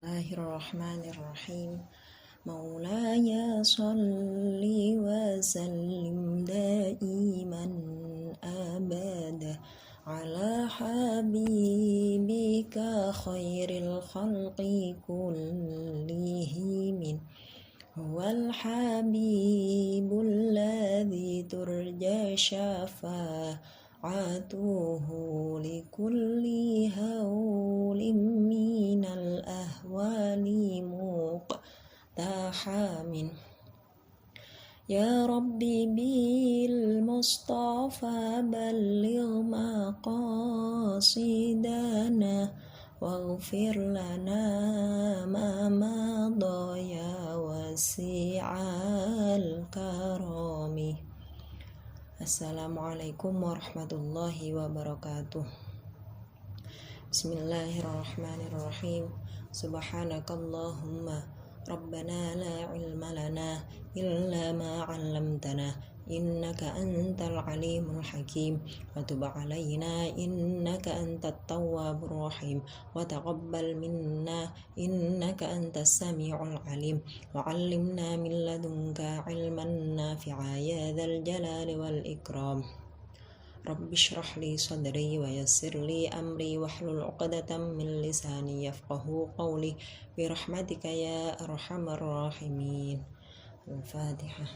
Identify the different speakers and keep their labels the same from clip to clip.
Speaker 1: Bismillahirrahmanirrahim. Maulaya salli wa sallim daiman abada ala habibika khairil khalqi kullihim. Huwal habibul ladzi turja syafa'atuhu likulli hawlim minal ahwali muqtahamin. Ya Rabbi bil Mustafa balligh maqasidana waghfir lana ma madha ya wasi'al karami. Assalamualaikum warahmatullahi wabarakatuh. Bismillahirrahmanirrahim. Subhanakallahumma Rabbana la ilma lana illa ma 'allamtana innaka antal alimul hakim wa tub 'alaina innaka antat tawwabur rahim wa taqabbal minna innaka antas samiul alim wa 'allimna min ladunka 'ilman nafi'a ya dzal jalali wal ikram. Rabbi shrah li sadri wa yassir li amri wahlul 'uqdatam min lisani yafqahu qawli bi rahmatika ya arhamar rahimin. Al-Fatihah.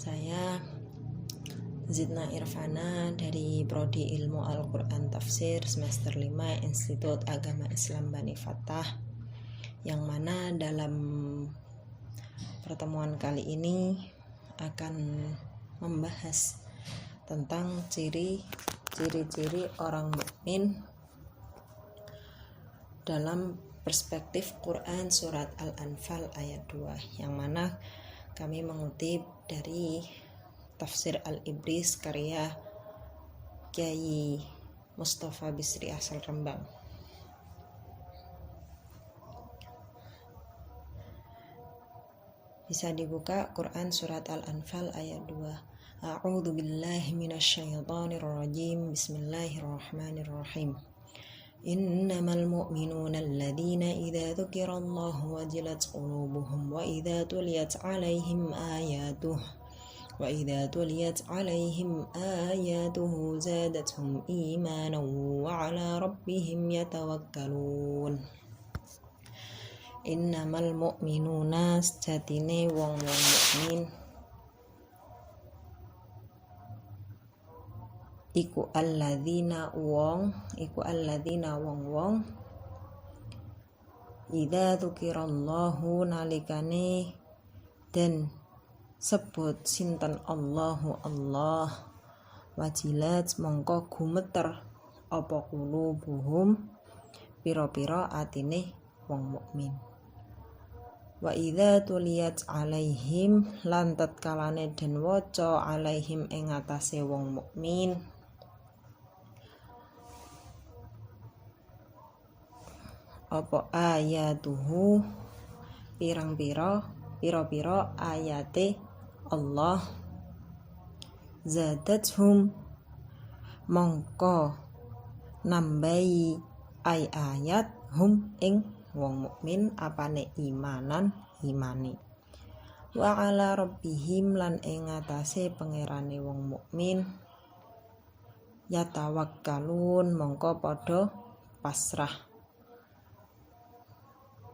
Speaker 1: Saya Zidna Irfana dari Prodi Ilmu Al-Quran Tafsir semester 5 Institut Agama Islam Bani Fathah, yang mana dalam pertemuan kali ini akan membahas tentang ciri-ciri orang mukmin dalam perspektif Quran surat Al-Anfal ayat 2, yang mana kami mengutip dari Tafsir Al-Ibris karya Kiai Mustafa Bisri asal Rembang. Bisa dibuka Quran surat Al-Anfal ayat 2. A'udzu billahi minasyaitonir rajim. Bismillahirrahmanirrahim. Innamal mu'minuna alladzina idza dzukirallahu wajilat qulubuhum wa idza tuliyat 'alaihim ayatuhu zadatuhum imanan wa 'ala rabbihim yatawakkalun. Innamal mu'minuna sejatine wong-wong mukmin iku alladzina wong-wong idza dzukirallahu nalikane den sebut sinten Allahu Allah wajilat mongko gumeter apa qulubuhum pira-pira atine wong mukmin. Wa idza tuliyat alaihim lan tatkalane den waca alaihim ing atase wong mukmin apa ayatuhu pira-pira ayate Allah zadathum mongko nambahi ayat hum ing wong mukmin apane imane wa ala rabbihim lan ing atase pangerane wong mukmin yatawakkalun mongko padha pasrah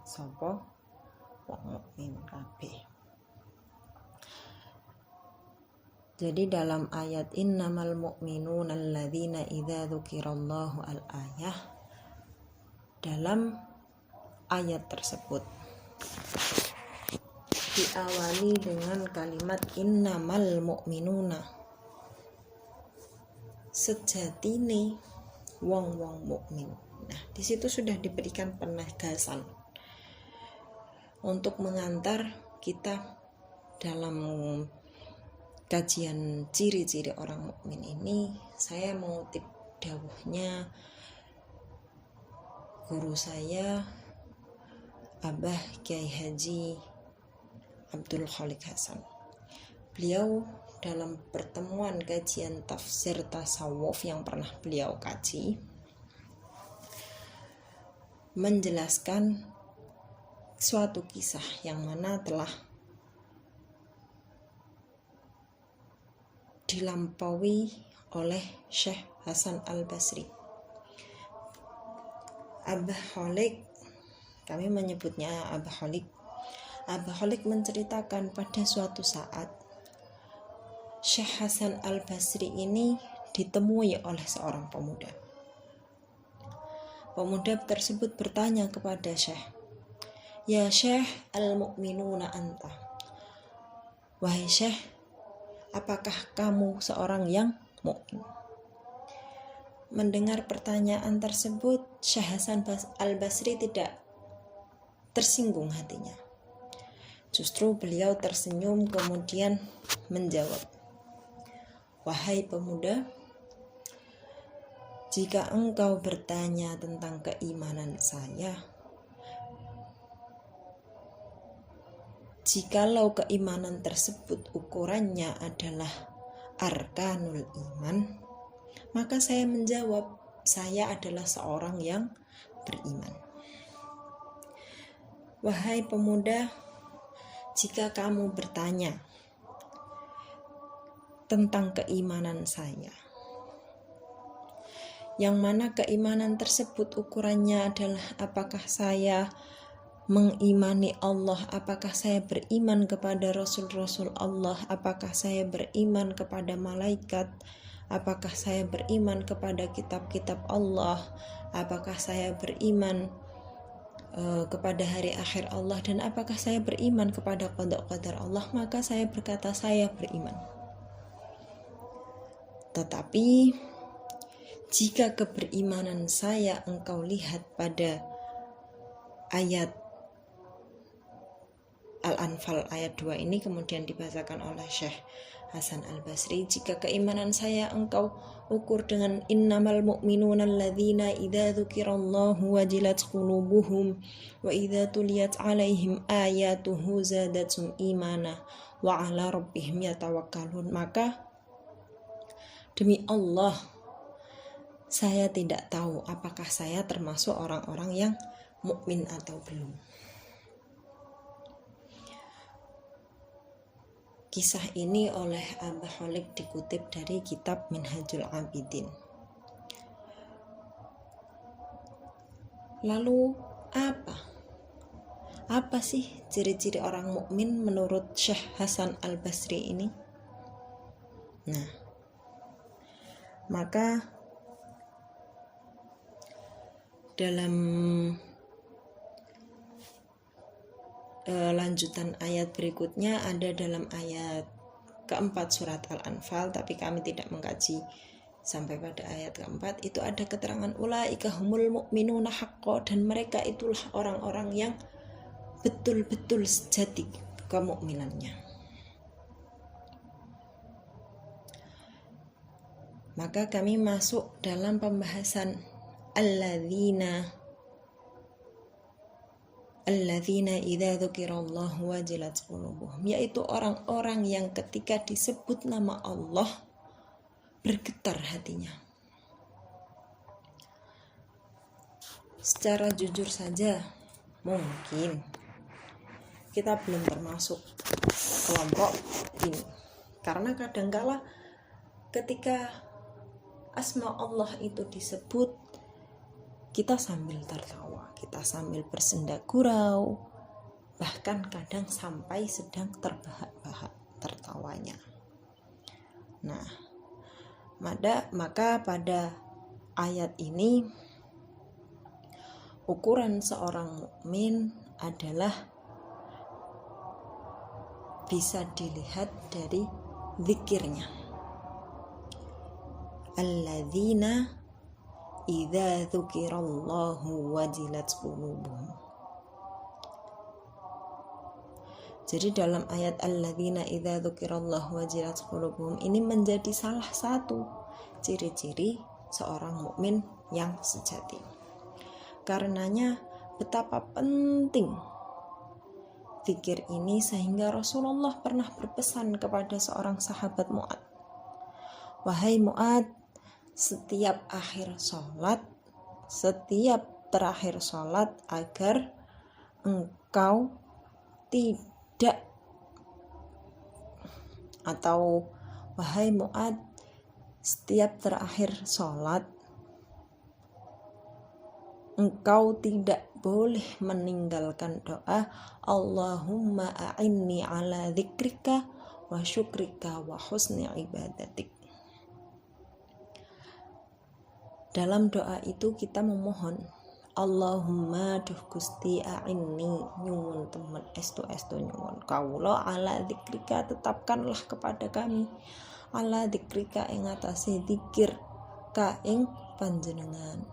Speaker 1: sapa wong mukmin kabeh. Jadi dalam ayat innamal mu'minuna alladzina idza dzukirallahu al-ayah, dalam ayat tersebut diawali dengan kalimat innamal mu'minuna, sejatine wong-wong mukmin. Nah, di situ sudah diberikan penegasan untuk mengantar kita dalam kajian ciri-ciri orang mukmin ini. Saya mengutip dawuhnya guru saya Abah Kiai Haji Abdul Khalik Hasan. Beliau dalam pertemuan kajian tafsir tasawuf yang pernah beliau kaji menjelaskan suatu kisah yang mana telah dilampaui oleh Syekh Hasan Al-Basri. Abah Khalik, kami menyebutnya Abah Khalik. Abah Khalik menceritakan pada suatu saat Syekh Hasan Al-Basri ini ditemui oleh seorang pemuda. Pemuda tersebut bertanya kepada Syekh, "Ya Syekh, al-mu'minuna anta?" Wahai Syekh, apakah kamu seorang yang mukmin? Mendengar pertanyaan tersebut, Syekh Hasan Al-Basri tidak tersinggung hatinya. Justru beliau tersenyum kemudian menjawab, "Wahai pemuda, jika engkau bertanya tentang keimanan saya, jikalau keimanan tersebut ukurannya adalah arkanul iman, maka saya menjawab, saya adalah seorang yang beriman. Wahai pemuda, jika kamu bertanya tentang keimanan saya, yang mana keimanan tersebut ukurannya adalah apakah saya mengimani Allah, apakah saya beriman kepada Rasul-Rasul Allah, apakah saya beriman kepada malaikat, apakah saya beriman kepada kitab-kitab Allah, apakah saya beriman kepada hari akhir Allah, dan apakah saya beriman kepada qada qadar Allah, maka saya berkata saya beriman. Tetapi jika keberimanan saya engkau lihat pada ayat Al-Anfal ayat 2 ini, kemudian dibacakan oleh Syekh Hasan Al-Basri, jika keimanan saya engkau ukur dengan innamal mu'minuna alladzina idza dzukirallahu wajilat qulubuhum wa idza tuliyat alaihim ayatuhu zadatsum imana wa ala rabbihim yatawakkalun, maka demi Allah, saya tidak tahu apakah saya termasuk orang-orang yang mukmin atau belum. Kisah ini oleh Abah Khalik dikutip dari kitab Minhajul Abidin. Lalu apa sih ciri-ciri orang mukmin menurut Syekh Hasan Al-Basri ini? Nah, maka dalam lanjutan ayat berikutnya ada dalam ayat keempat surat Al-Anfal, tapi kami tidak mengkaji sampai pada ayat keempat. Itu ada keterangan ulaika humul mu'minuna haqqo, dan mereka itulah orang-orang yang betul-betul sejati kemukminannya. Maka kami masuk dalam pembahasan alladzina idza dzukirallahu wajilat qulubuhum, yaitu orang-orang yang ketika disebut nama Allah bergetar hatinya. Secara jujur saja, mungkin kita belum termasuk kelompok ini, karena kadangkala ketika asma Allah itu disebut, kita sambil tertawa, kita sambil bersenda gurau, bahkan kadang sampai sedang terbahak-bahak tertawanya. Nah, maka pada ayat ini ukuran seorang mukmin adalah bisa dilihat dari zikirnya. Alladzina idza dzukirallahu wajilat qulubuhum. Jadi dalam ayat alladzina idza dzukirallahu wajilat qulubuhum ini menjadi salah satu ciri-ciri seorang mukmin yang sejati. Karenanya betapa penting zikir ini sehingga Rasulullah pernah berpesan kepada seorang sahabat Mu'ad, wahai Mu'ad, setiap terakhir sholat agar engkau tidak, atau wahai Mu'ad, setiap terakhir sholat engkau tidak boleh meninggalkan doa Allahumma a'inni ala dzikrika wa syukrika wa husni ibadatik. Dalam doa itu kita memohon Allahumma duh Gusti a'inni, nyuwun temen estu nyuwun kawula ala dzikrika, tetapkanlah kepada kami ala dzikrika ing atase zikir ka ing panjenengan,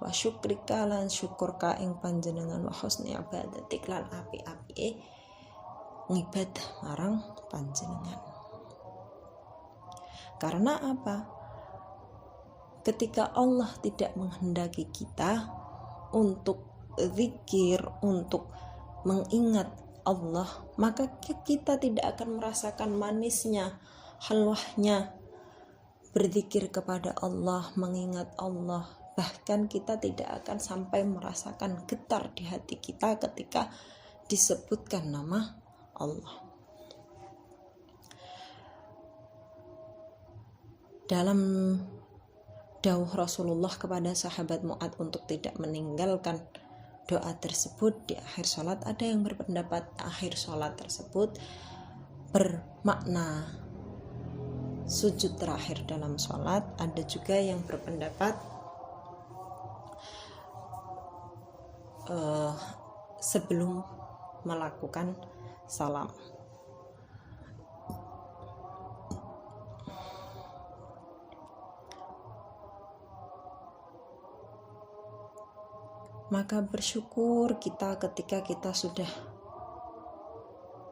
Speaker 1: wa syukrika lan syukur ka ing panjenengan, wa husni ibadatik lan api-apike ngibadah marang panjenengan. Karena apa? Ketika Allah tidak menghendaki kita untuk zikir, untuk mengingat Allah, maka kita tidak akan merasakan manisnya, halwahnya berzikir kepada Allah, mengingat Allah. Bahkan kita tidak akan sampai merasakan getar di hati kita ketika disebutkan nama Allah. Dalam dawuh Rasulullah kepada sahabat Mu'ad untuk tidak meninggalkan doa tersebut di akhir sholat, ada yang berpendapat akhir sholat tersebut bermakna sujud terakhir dalam sholat. Ada juga yang berpendapat sebelum melakukan salam. Maka bersyukur kita ketika kita sudah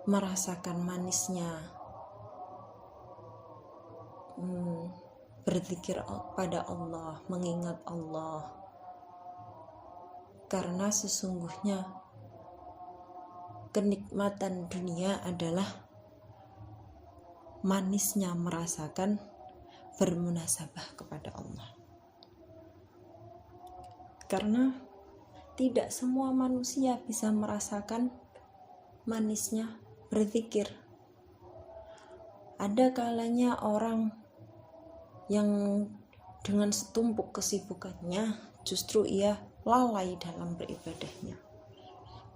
Speaker 1: merasakan manisnya berzikir pada Allah, mengingat Allah. Karena sesungguhnya kenikmatan dunia adalah manisnya merasakan bermunasabah kepada Allah. Karena tidak semua manusia bisa merasakan manisnya berzikir. Ada kalanya orang yang dengan setumpuk kesibukannya justru ia lalai dalam beribadahnya.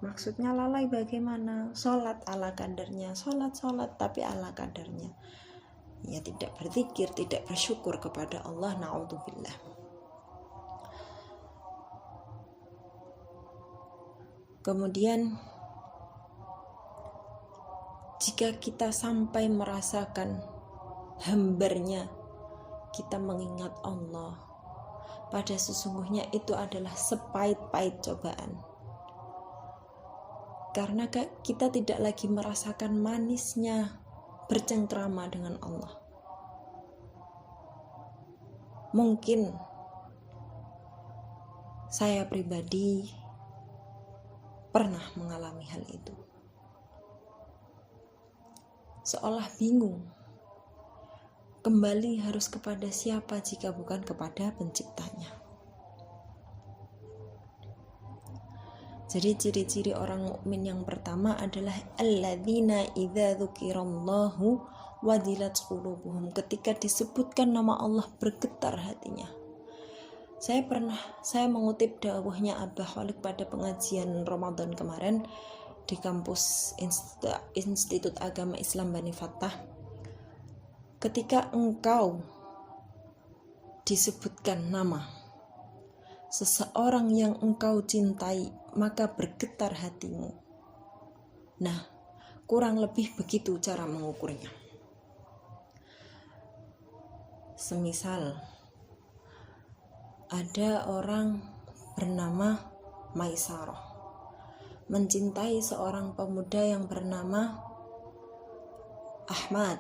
Speaker 1: Maksudnya lalai bagaimana? Sholat ala kadarnya, sholat tapi ala kadarnya. Ya tidak berzikir, tidak bersyukur kepada Allah, na'udzubillah. Kemudian jika kita sampai merasakan hambarnya kita mengingat Allah, pada sesungguhnya itu adalah sepahit-pahit cobaan. Karena kita tidak lagi merasakan manisnya bercengkrama dengan Allah. Mungkin saya pribadi pernah mengalami hal itu. Seolah bingung, kembali harus kepada siapa jika bukan kepada penciptanya. Jadi ciri-ciri orang mukmin yang pertama adalah alladzina idza dzukirallahu wajilat qulubuhum. Ketika disebutkan nama Allah bergetar hatinya. Saya mengutip dawuhnya Abah Khalid pada pengajian Ramadan kemarin di kampus Institut Agama Islam Bani Fattah. Ketika engkau disebutkan nama seseorang yang engkau cintai, maka bergetar hatimu. Nah, kurang lebih begitu cara mengukurnya. Semisal ada orang bernama Maisarah mencintai seorang pemuda yang bernama Ahmad.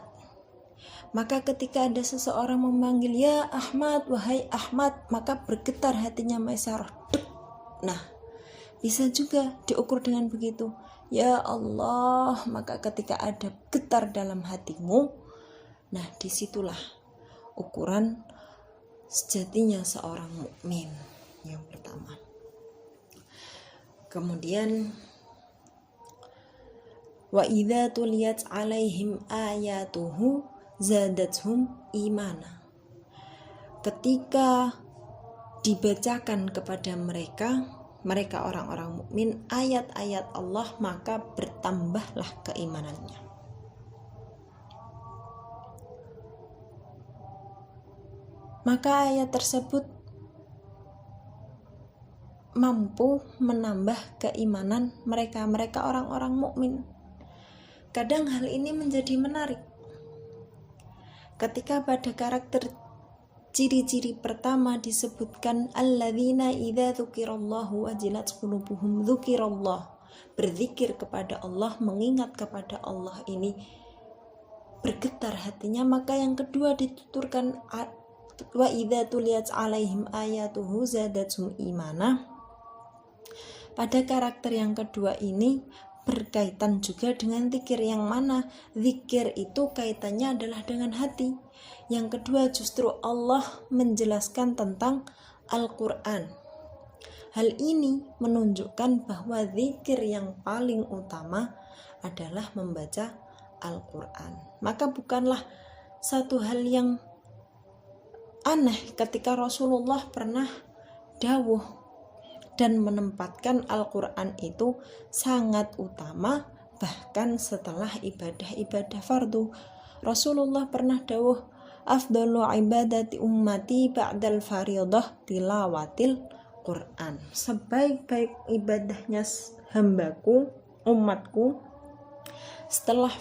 Speaker 1: Maka ketika ada seseorang memanggil ya Ahmad, wahai Ahmad, maka bergetar hatinya Maisarah. Nah, bisa juga diukur dengan begitu. ya Allah, maka ketika ada getar dalam hatimu, nah disitulah ukuran sejatinya seorang mukmin. Yang pertama. Kemudian wa idza tuliyat alaihim ayatuhu zadatuhum imana. Ketika dibacakan kepada mereka orang-orang mukmin ayat-ayat Allah, maka bertambahlah keimanannya. Maka ayat tersebut mampu menambah keimanan mereka orang-orang mukmin. Kadang hal ini menjadi menarik. Ketika pada karakter ciri-ciri pertama disebutkan alladzina idza dzukirallahu wajilat qulubuhum, dzukirallah, berzikir kepada Allah, mengingat kepada Allah ini bergetar hatinya. Maka yang kedua dituturkan wa idza tuliyat alaihim ayatuhu zadatuhum imana. Pada karakter yang kedua ini berkaitan juga dengan zikir, yang mana zikir itu kaitannya adalah dengan hati. Yang kedua justru Allah menjelaskan tentang Al-Quran. Hal ini menunjukkan bahwa zikir yang paling utama adalah membaca Al-Quran. Maka bukanlah satu hal yang aneh ketika Rasulullah pernah dawuh dan menempatkan Al-Quran itu sangat utama, bahkan setelah ibadah-ibadah fardu. Rasulullah pernah dawuh, afdalu ibadati ummati ba'dal fariyadah tilawatil Quran. Sebaik-baik ibadahnya hambaku, umatku, setelah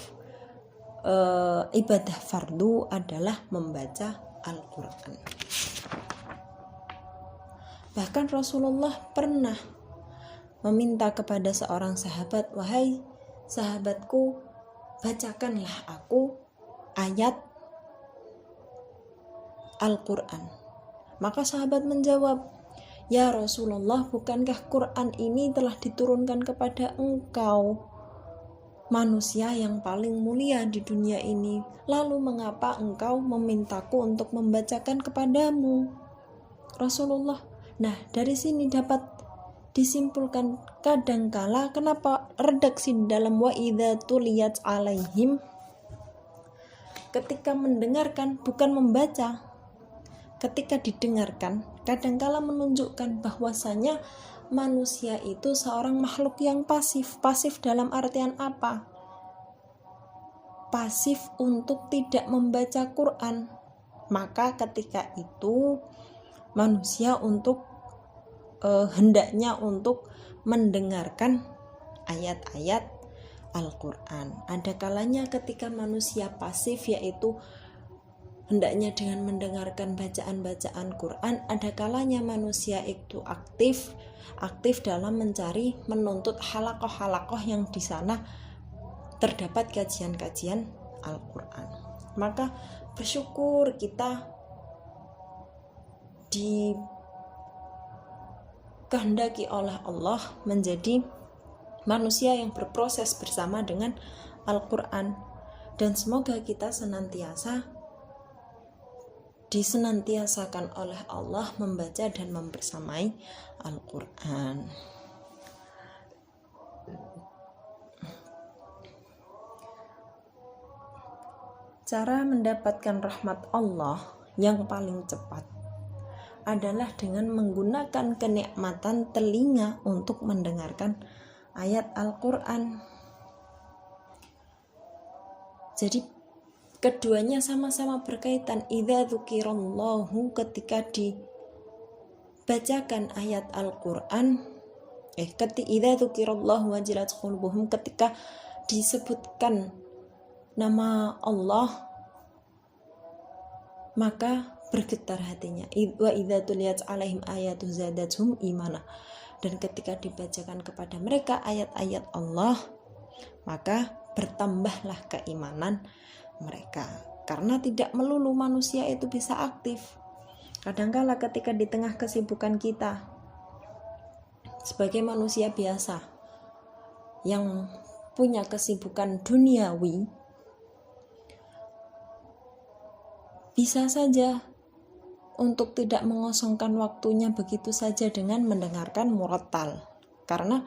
Speaker 1: ibadah fardu adalah membaca Al-Quran. Bahkan Rasulullah pernah meminta kepada seorang sahabat, wahai sahabatku, bacakanlah aku ayat Al-Quran. Maka sahabat menjawab, ya Rasulullah, bukankah Quran ini telah diturunkan kepada engkau, manusia yang paling mulia di dunia ini, lalu mengapa engkau memintaku untuk membacakan kepadamu? Rasulullah. Nah, dari sini dapat disimpulkan kadangkala kenapa redaksi dalam wa idza tuliyat alaihim ketika mendengarkan bukan membaca. Ketika didengarkan kadangkala menunjukkan bahwasanya manusia itu seorang makhluk yang pasif. Pasif dalam artian apa? Pasif untuk tidak membaca Quran. Maka ketika itu manusia hendaknya untuk mendengarkan ayat-ayat Al-Quran. Ada kalanya ketika manusia pasif, yaitu hendaknya dengan mendengarkan bacaan-bacaan Quran. Ada kalanya manusia itu aktif dalam mencari, menuntut halakoh-halakoh yang di sana terdapat kajian-kajian Al-Quran. Maka bersyukur kita dikehendaki oleh Allah menjadi manusia yang berproses bersama dengan Al-Quran, dan semoga kita disenantiasakan oleh Allah membaca dan membersamai Al-Quran. Cara mendapatkan rahmat Allah yang paling cepat adalah dengan menggunakan kenikmatan telinga untuk mendengarkan ayat Al-Quran. Jadi keduanya sama-sama berkaitan. Idza dzukirallahu, ketika dibacakan ayat Al-Quran, idza dzukirallahu wajilat qulubuhum, ketika disebutkan nama Allah maka bergetar hatinya. Wa idza tuliyat alaihim ayatu zadatuhum imana. Dan ketika dibacakan kepada mereka ayat-ayat Allah, maka bertambahlah keimanan mereka. Karena tidak melulu manusia itu bisa aktif. Kadangkala ketika di tengah kesibukan kita sebagai manusia biasa yang punya kesibukan duniawi bisa saja untuk tidak mengosongkan waktunya begitu saja dengan mendengarkan murattal. Karena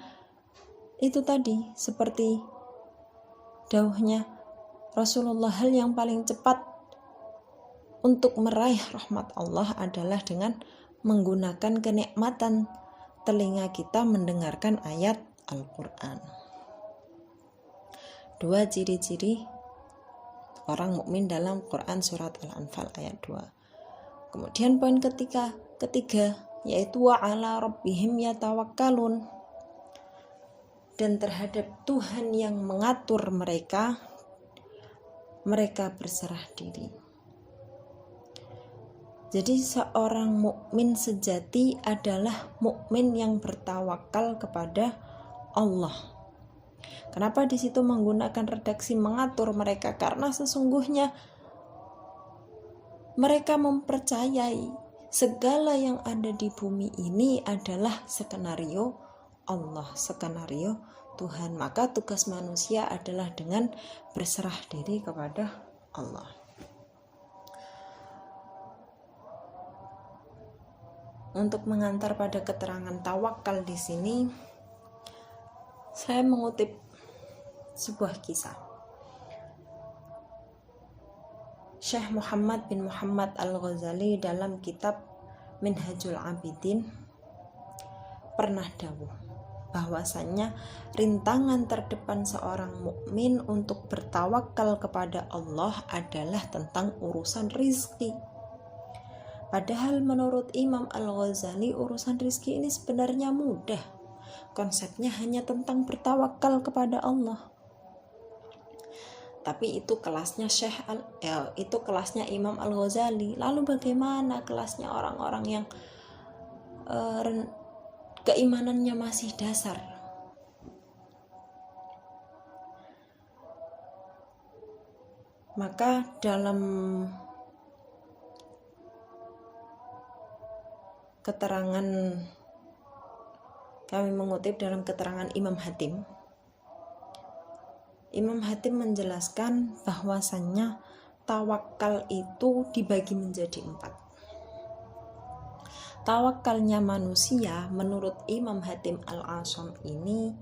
Speaker 1: itu tadi, seperti dawuhnya Rasulullah, hal yang paling cepat untuk meraih rahmat Allah adalah dengan menggunakan kenikmatan telinga kita mendengarkan ayat Al-Quran. 2 ciri-ciri orang mukmin dalam Quran surat Al-Anfal ayat 2. Kemudian poin ketiga yaitu wa ala rabbihim yatawakkalun, dan terhadap Tuhan yang mengatur mereka berserah diri. Jadi seorang mukmin sejati adalah mukmin yang bertawakal kepada Allah. Kenapa di situ menggunakan redaksi mengatur mereka? Karena sesungguhnya mereka mempercayai segala yang ada di bumi ini adalah skenario Allah, skenario Tuhan. Maka tugas manusia adalah dengan berserah diri kepada Allah. Untuk mengantar pada keterangan tawakal di sini, saya mengutip sebuah kisah. Syekh Muhammad bin Muhammad Al-Ghazali dalam kitab Minhajul Abidin pernah dawuh bahwasannya rintangan terdepan seorang mukmin untuk bertawakal kepada Allah adalah tentang urusan rizki. Padahal menurut Imam Al-Ghazali urusan rizki ini sebenarnya mudah. Konsepnya hanya tentang bertawakal kepada Allah. Tapi itu kelasnya itu kelasnya Imam Al-Ghazali. Lalu bagaimana kelasnya orang-orang yang keimanannya masih dasar? Maka dalam keterangan, kami mengutip dalam keterangan Imam Hatim menjelaskan bahwasannya tawakal itu dibagi menjadi 4. Tawakalnya manusia menurut Imam Hatim Al-Asham ini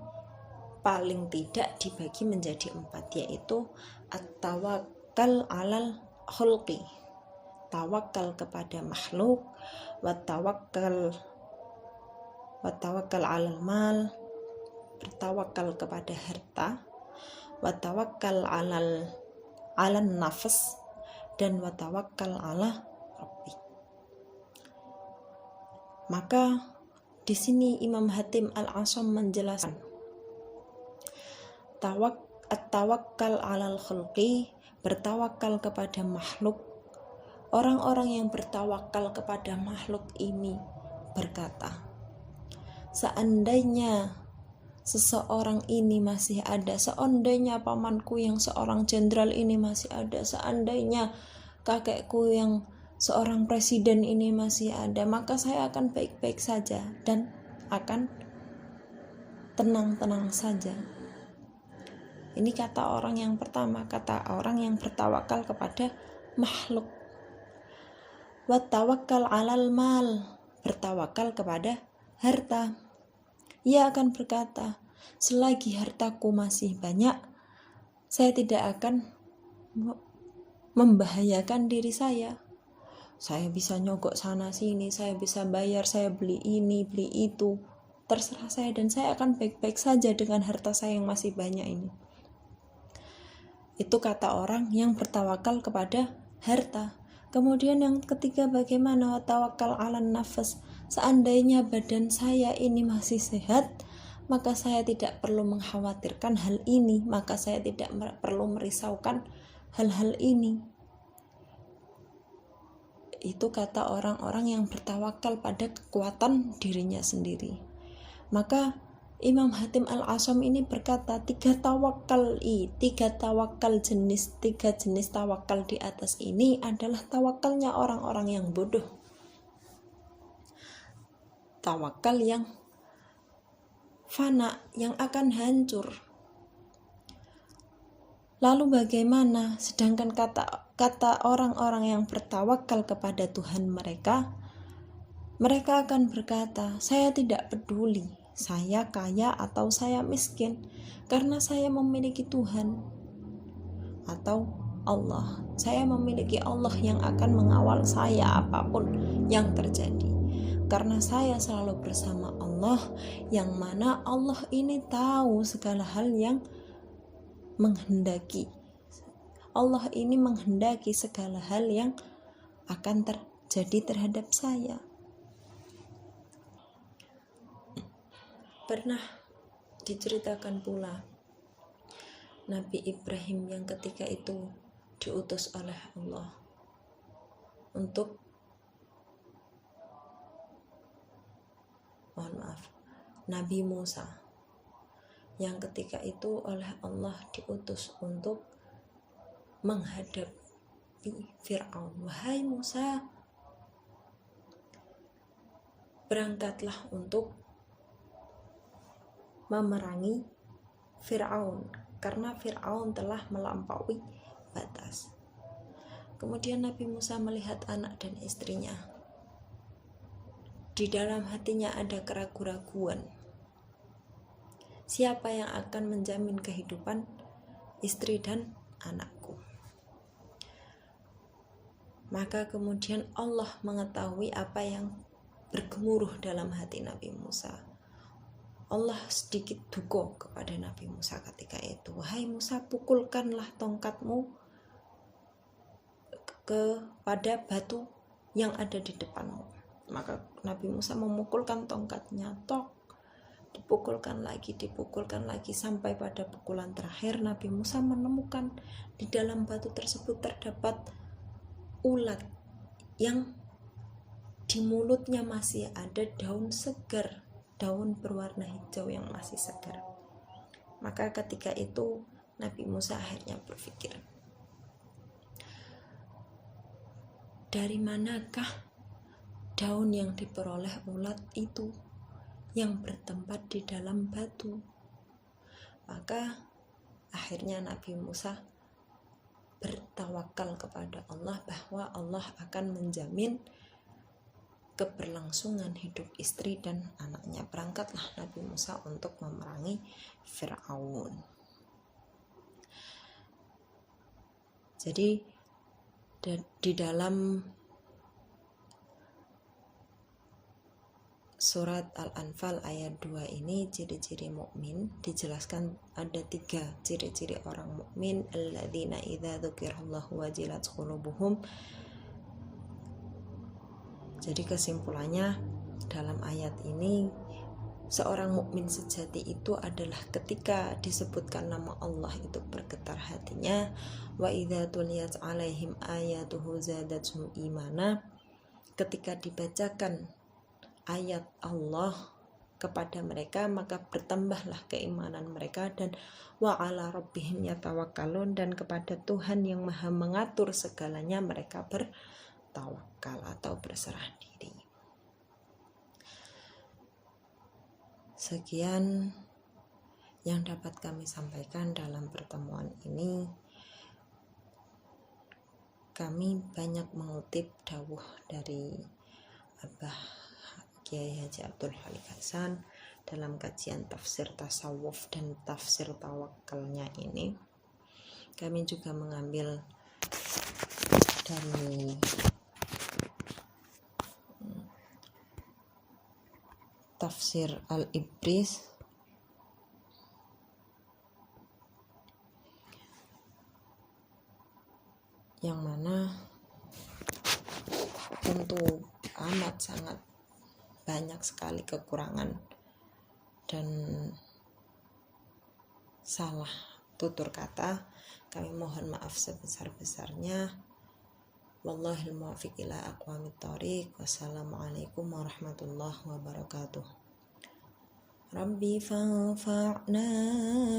Speaker 1: paling tidak dibagi menjadi 4, yaitu at-tawakkal alal khulqi, tawakal kepada makhluk, wa tawakkal alal mal, bertawakal kepada harta, wa tawakkal alal nafs, dan wa tawakkal ala rabbi. Maka di sini Imam Hatim Al-Asham menjelaskan tawakkal alal khulqi, bertawakal kepada makhluk. Orang-orang yang bertawakal kepada makhluk ini berkata, seandainya seseorang ini masih ada, seandainya pamanku yang seorang jenderal ini masih ada, seandainya kakekku yang seorang presiden ini masih ada, maka saya akan baik-baik saja dan akan tenang-tenang saja. Ini kata orang yang pertama, kata orang yang bertawakal kepada makhluk. Wa tawakkal alal mal, bertawakal kepada harta. Ia akan berkata, selagi hartaku masih banyak, saya tidak akan membahayakan diri saya. Saya bisa nyogok sana sini, saya bisa bayar, saya beli ini, beli itu, terserah saya, dan saya akan baik-baik saja dengan harta saya yang masih banyak ini. Itu kata orang yang bertawakal kepada harta. Kemudian yang ketiga, bagaimana tawakal 'alan nafs? Seandainya badan saya ini masih sehat, maka saya tidak perlu mengkhawatirkan hal ini, maka saya tidak perlu merisaukan hal-hal ini. Itu kata orang-orang yang bertawakal pada kekuatan dirinya sendiri. Maka Imam Hatim Al-Asham ini berkata, tiga jenis tawakal di atas ini adalah tawakalnya orang-orang yang bodoh. Tawakal yang fana, yang akan hancur, Lalu bagaimana? Sedangkan kata orang-orang yang bertawakal kepada Tuhan mereka akan berkata, saya tidak peduli saya kaya atau saya miskin, karena saya memiliki Tuhan atau Allah. Saya memiliki Allah yang akan mengawal saya apapun yang terjadi. Karena saya selalu bersama Allah, yang mana Allah ini tahu segala hal yang menghendaki. Allah ini menghendaki segala hal yang akan terjadi terhadap saya. Pernah diceritakan pula Nabi Ibrahim yang ketika itu diutus oleh Allah untuk Nabi Musa yang ketika itu oleh Allah diutus untuk menghadapi Fir'aun. Wahai Musa, berangkatlah untuk memerangi Fir'aun, karena Fir'aun telah melampaui batas. Kemudian Nabi Musa melihat anak dan istrinya. Di dalam hatinya ada keraguan-raguan. Siapa yang akan menjamin kehidupan istri dan anakku? Maka kemudian Allah mengetahui apa yang bergemuruh dalam hati Nabi Musa. Allah sedikit duka kepada Nabi Musa ketika itu. Wahai Musa, pukulkanlah tongkatmu kepada batu yang ada di depanmu. Maka Nabi Musa memukulkan tongkatnya, dipukulkan lagi, sampai pada pukulan terakhir Nabi Musa menemukan di dalam batu tersebut terdapat ulat yang di mulutnya masih ada daun segar, daun berwarna hijau yang masih segar. Maka ketika itu Nabi Musa akhirnya berpikir, dari manakah daun yang diperoleh ulat itu yang bertempat di dalam batu? Maka akhirnya Nabi Musa bertawakal kepada Allah bahwa Allah akan menjamin keberlangsungan hidup istri dan anaknya. Berangkatlah Nabi Musa untuk memerangi Fir'aun. Jadi di dalam surat Al-Anfal ayat 2 ini, ciri-ciri mukmin dijelaskan ada 3 ciri-ciri orang mukmin. Alladzina idza dzukirallahu wajilat qulubuhum. Jadi kesimpulannya dalam ayat ini, seorang mukmin sejati itu adalah ketika disebutkan nama Allah itu bergetar hatinya. Wa idza tuliyat alaihim ayatuhu zadatuhum imana. Ketika dibacakan ayat Allah kepada mereka, maka bertambahlah keimanan mereka, dan wa ala rabbihim yatawakkalun, dan kepada Tuhan yang Maha mengatur segalanya mereka bertawakal atau berserah diri. Sekian yang dapat kami sampaikan dalam pertemuan ini. Kami banyak mengutip dawuh dari Abah Kiai Haji Abdul Halik Hasan dalam kajian tafsir tasawuf dan tafsir tawakalnya ini. Kami juga mengambil dari tafsir Al-Ibris yang mana tentu amat sangat banyak sekali kekurangan dan salah tutur kata. Kami mohon maaf sebesar-besarnya. Wallahil muwaffiq ila aqwamit thoriq. Wassalamualaikum warahmatullahi wabarakatuh. Rabbi fanfa'na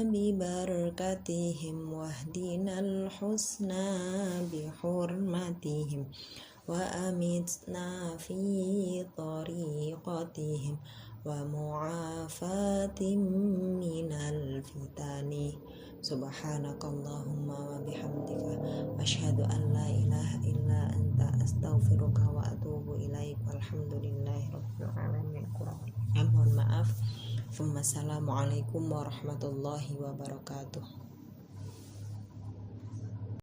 Speaker 1: bi barakatihim wahdinal husna bi hurmatihim wa amitna fi tariqatihim wa mu'afatim minal fitani Subhanakallahumma wa bihamdika asyhadu an la ilaha illa anta astaghfiruka wa atubu ilaik. Walhamdulillahirabbil alamin. Mohon maaf. Wassalamualaikum warahmatullahi wabarakatuh.